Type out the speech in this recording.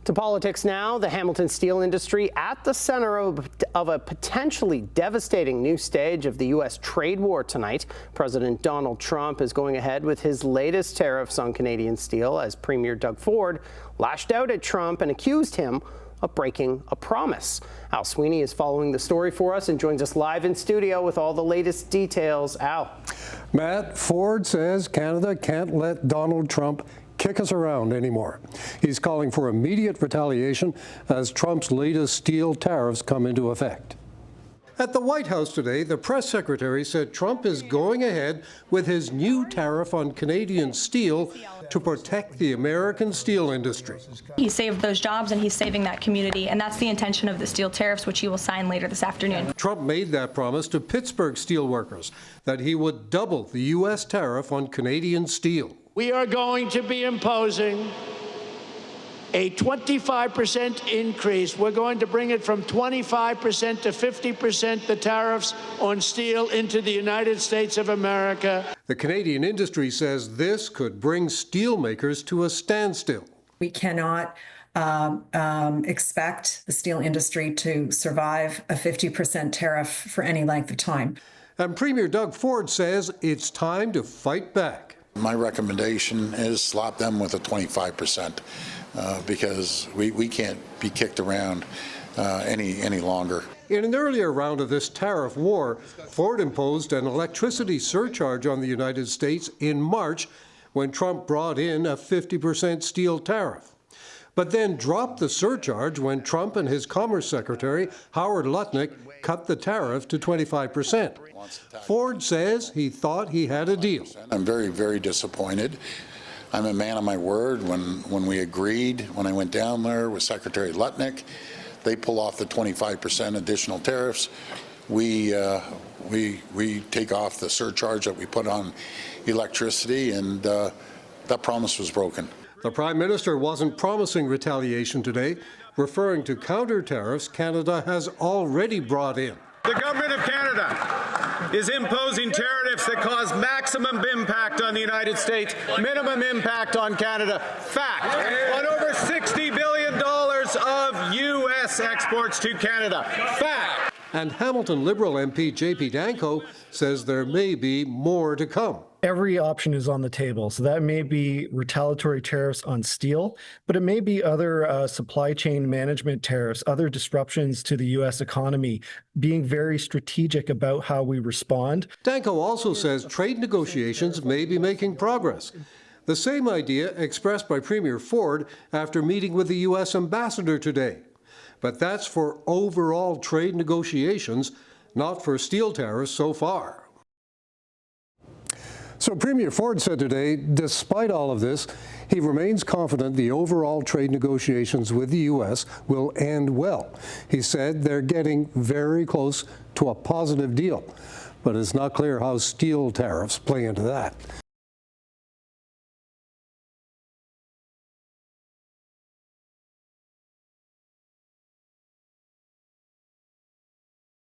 To politics now, the Hamilton steel industry at the center of a potentially devastating new stage of the U.S. trade war tonight. President Donald Trump is going ahead with his latest tariffs on Canadian steel as Premier Doug Ford lashed out at Trump and accused him of breaking a promise. Al Sweeney is following the story for us and joins us live in studio with all the latest details. Al. Matt, Ford says Canada can't let Donald Trump kick us around anymore. He's calling for immediate retaliation as Trump's latest steel tariffs come into effect. At the White House today, the press secretary said Trump is going ahead with his new tariff on Canadian steel to protect the American steel industry. He saved those jobs and he's saving that community, and that's the intention of the steel tariffs, which he will sign later this afternoon. Trump made that promise to Pittsburgh steelworkers that he would double the U.S. tariff on Canadian steel. We are going to be imposing a 25% increase. We're going to bring it from 25% to 50%, the tariffs on steel into the United States of America. The Canadian industry says this could bring steelmakers to a standstill. We cannot expect the steel industry to survive a 50% tariff for any length of time. And Premier Doug Ford says it's time to fight back. My recommendation is slap them with a 25%. Because we can't be kicked around any longer. In an earlier round of this tariff war, Ford imposed an electricity surcharge on the United States in March when Trump brought in a 50% steel tariff, but then dropped the surcharge when Trump and his Commerce Secretary, Howard Lutnick, cut the tariff to 25%. Ford says he thought he had a deal. I'm very, very disappointed. I'm a man of my word. When we agreed, when I went down there with Secretary Lutnick, they pull off the 25% additional tariffs. We take off the surcharge that we put on electricity, and that promise was broken. The Prime Minister wasn't promising retaliation today, referring to counter tariffs Canada has already brought in. The Government of Canada is imposing tariffs that cause maximum impact on the United States, minimum impact on Canada. Fact, on over $60 billion of U.S. exports to Canada. Fact. And Hamilton Liberal MP J.P. Danko says there may be more to come. Every option is on the table. So that may be retaliatory tariffs on steel, but it may be other supply chain management tariffs, other disruptions to the U.S. economy, being very strategic about how we respond. Danko also says trade negotiations may be making progress. The same idea expressed by Premier Ford after meeting with the U.S. ambassador today. But that's for overall trade negotiations, not for steel tariffs so far. So Premier Ford said today, despite all of this, he remains confident the overall trade negotiations with the U.S. will end well. He said they're getting very close to a positive deal, but it's not clear how steel tariffs play into that.